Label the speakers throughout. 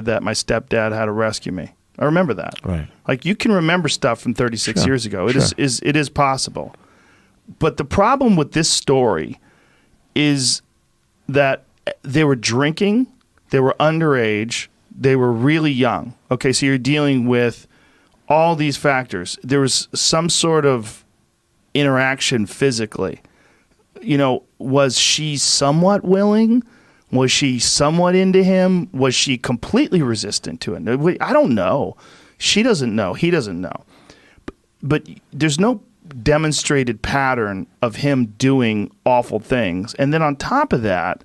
Speaker 1: that my stepdad had to rescue me. I remember that.
Speaker 2: Right.
Speaker 1: Like, you can remember stuff from 36 years ago. It is possible. But the problem with this story is that they were drinking, they were underage, they were really young. Okay, so you're dealing with all these factors. There was some sort of interaction physically. You know, was she somewhat willing? Was she somewhat into him? Was she completely resistant to it? I don't know. She doesn't know. He doesn't know. But there's no demonstrated pattern of him doing awful things. And then on top of that,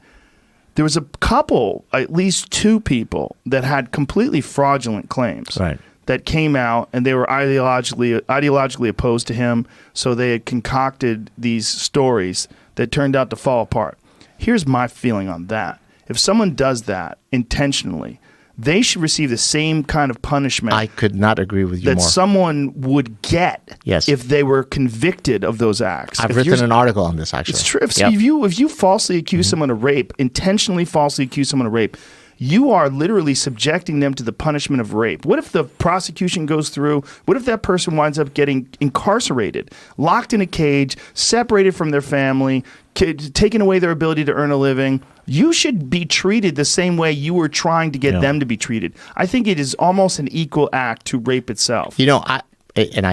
Speaker 1: there was a couple, at least two people, that had completely fraudulent claims.
Speaker 2: Right.
Speaker 1: That came out, and they were ideologically opposed to him, so they had concocted these stories that turned out to fall apart. Here's my feeling on that. If someone does that intentionally, they should receive the same kind of punishment.
Speaker 2: I could not agree with you
Speaker 1: that
Speaker 2: more.
Speaker 1: someone would get if they were convicted of those acts.
Speaker 2: I've written an article on this, actually.
Speaker 1: It's true. If you falsely accuse someone of rape, intentionally falsely accuse someone of rape, you are literally subjecting them to the punishment of rape. What if the prosecution goes through? What if that person winds up getting incarcerated, locked in a cage, separated from their family, taking away their ability to earn a living? You should be treated the same way you were trying to get them to be treated. I think it is almost an equal act to rape itself.
Speaker 2: You know, I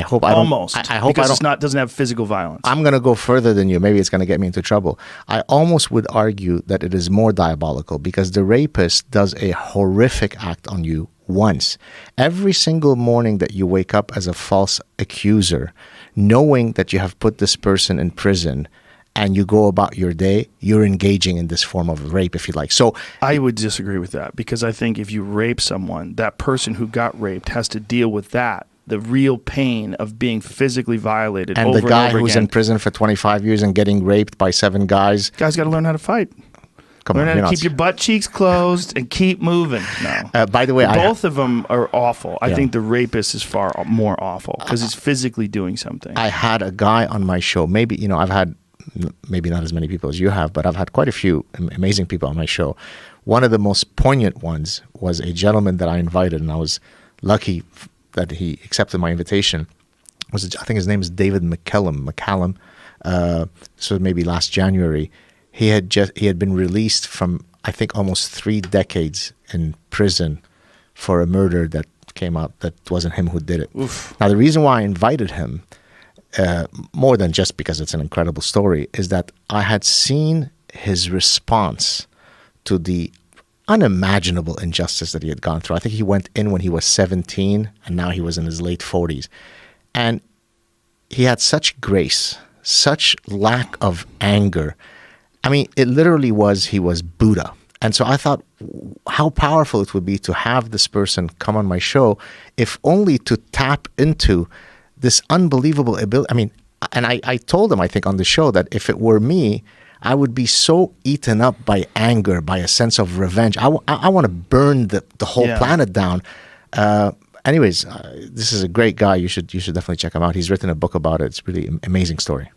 Speaker 2: hope I don't.
Speaker 1: Almost.
Speaker 2: I hope
Speaker 1: because
Speaker 2: I don't.
Speaker 1: It doesn't have physical violence.
Speaker 2: I'm going to go further than you. Maybe it's going to get me into trouble. I almost would argue that it is more diabolical because the rapist does a horrific act on you once. Every single morning that you wake up as a false accuser, knowing that you have put this person in prison, and you go about your day, you're engaging in this form of rape, if you like. So
Speaker 1: I would disagree with that because I think if you rape someone, that person who got raped has to deal with that. The real pain of being physically violated
Speaker 2: and
Speaker 1: over
Speaker 2: the guy
Speaker 1: and over
Speaker 2: who's
Speaker 1: again.
Speaker 2: in prison for 25 years and getting raped by 7 guys.
Speaker 1: Guys got to learn how to fight. Learn how to keep your butt cheeks closed and keep moving. No.
Speaker 2: By the way,
Speaker 1: both of them are awful. I think the rapist is far more awful because he's physically doing something.
Speaker 2: I had a guy on my show. Maybe, you know, I've had maybe not as many people as you have, but I've had quite a few amazing people on my show. One of the most poignant ones was a gentleman that I invited, and I was lucky that he accepted my invitation. I think his name is David McCallum. So maybe last January, he had been released from, I think, almost 3 decades in prison for a murder that came out that wasn't him who did it. Oof. Now, the reason why I invited him, more than just because it's an incredible story, is that I had seen his response to the unimaginable injustice that he had gone through. I think he went in when he was 17, and now he was in his late 40s. And he had such grace, such lack of anger. I mean, it literally was, he was Buddha. And so I thought how powerful it would be to have this person come on my show, if only to tap into this unbelievable ability. I mean, and I told him, I think, on the show that if it were me, I would be so eaten up by anger, by a sense of revenge. I want to burn the whole planet down. Anyways, this is a great guy. You should definitely check him out. He's written a book about it. It's really an amazing story.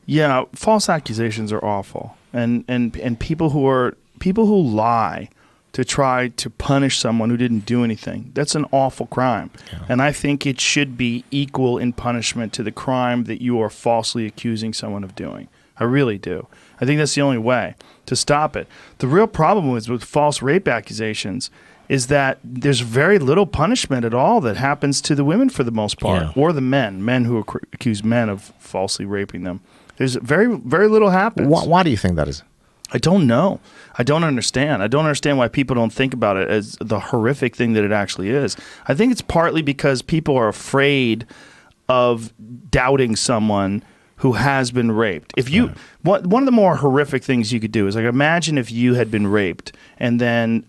Speaker 1: Yeah, false accusations are awful, and people who lie to try to punish someone who didn't do anything. That's an awful crime, and I think it should be equal in punishment to the crime that you are falsely accusing someone of doing. I really do. I think that's the only way to stop it. The real problem is with false rape accusations is that there's very little punishment at all that happens to the women for the most part, or the men who accuse men of falsely raping them. There's very, very little happens.
Speaker 2: Why do you think that is?
Speaker 1: I don't know. I don't understand. I don't understand why people don't think about it as the horrific thing that it actually is. I think it's partly because people are afraid of doubting someone who has been raped. If you, one of the more horrific things you could do is, like, imagine if you had been raped and then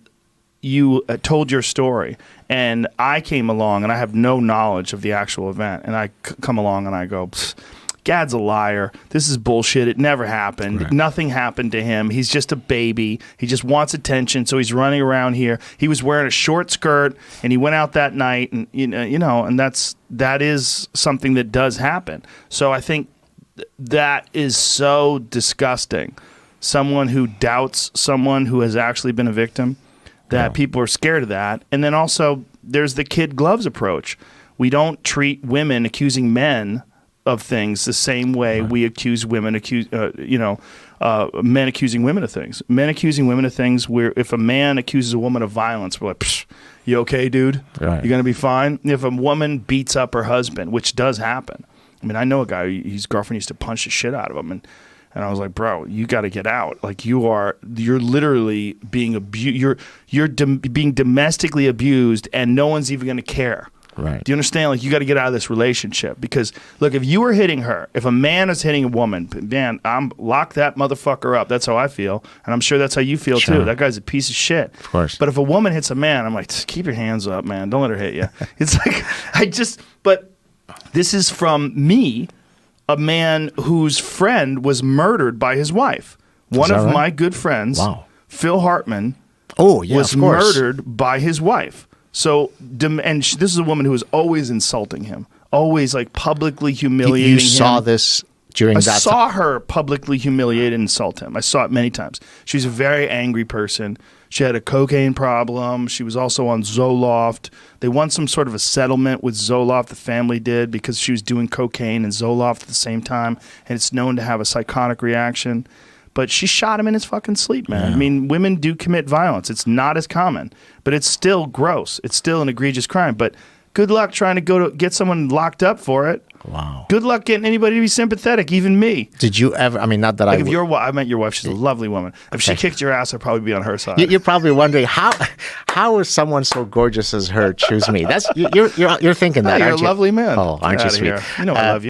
Speaker 1: you told your story and I came along and I have no knowledge of the actual event, and I come along and I go, Gad's a liar. This is bullshit. It never happened. Right. Nothing happened to him. He's just a baby. He just wants attention, so he's running around here. He was wearing a short skirt, and he went out that night, and and that is something that does happen. So I think that is so disgusting. Someone who doubts someone who has actually been a victim. that people are scared of that. And then also there's the kid gloves approach. We don't treat women accusing men of things the same way we accuse women, men accusing women of things. Men accusing women of things where if a man accuses a woman of violence, we're like, Psh, you okay, dude?
Speaker 2: Right.
Speaker 1: You going to be fine? If a woman beats up her husband, which does happen. I mean, I know a guy, his girlfriend used to punch the shit out of him. And I was like, bro, you got to get out. Like you're literally being abused. You're being domestically abused and no one's even going to care.
Speaker 2: Right.
Speaker 1: Do you understand? Like, you got to get out of this relationship because, look, if you were hitting her, if a man is hitting a woman, man, lock that motherfucker up. That's how I feel, and I'm sure that's how you feel too. That guy's a piece of shit.
Speaker 2: Of course.
Speaker 1: But if a woman hits a man, I'm like, keep your hands up, man. Don't let her hit you. It's like But this is from me, a man whose friend was murdered by his wife. One of my good friends, Phil Hartman, was murdered by his wife. So, and this is a woman who was always insulting him, always like publicly humiliating him.
Speaker 2: You saw this during that
Speaker 1: I saw her publicly humiliate and insult him. I saw it many times. She's a very angry person. She had a cocaine problem. She was also on Zoloft. They won some sort of a settlement with Zoloft, the family did, because she was doing cocaine and Zoloft at the same time, and it's known to have a psychotic reaction. But she shot him in his fucking sleep, man. I mean, women do commit violence. It's not as common, but it's still gross. It's still an egregious crime. But good luck trying to get someone locked up for it.
Speaker 2: Wow.
Speaker 1: Good luck getting anybis to be sympathetic, even me.
Speaker 2: Did you ever, I mean, not that
Speaker 1: like I met your wife. She's a lovely woman. If she kicked your ass, I'd probably be on her side.
Speaker 2: You're probably wondering, how is someone so gorgeous as her choose me? You're thinking that,
Speaker 1: you're
Speaker 2: aren't
Speaker 1: a lovely man.
Speaker 2: Oh, aren't you sweet?
Speaker 1: You know I love you.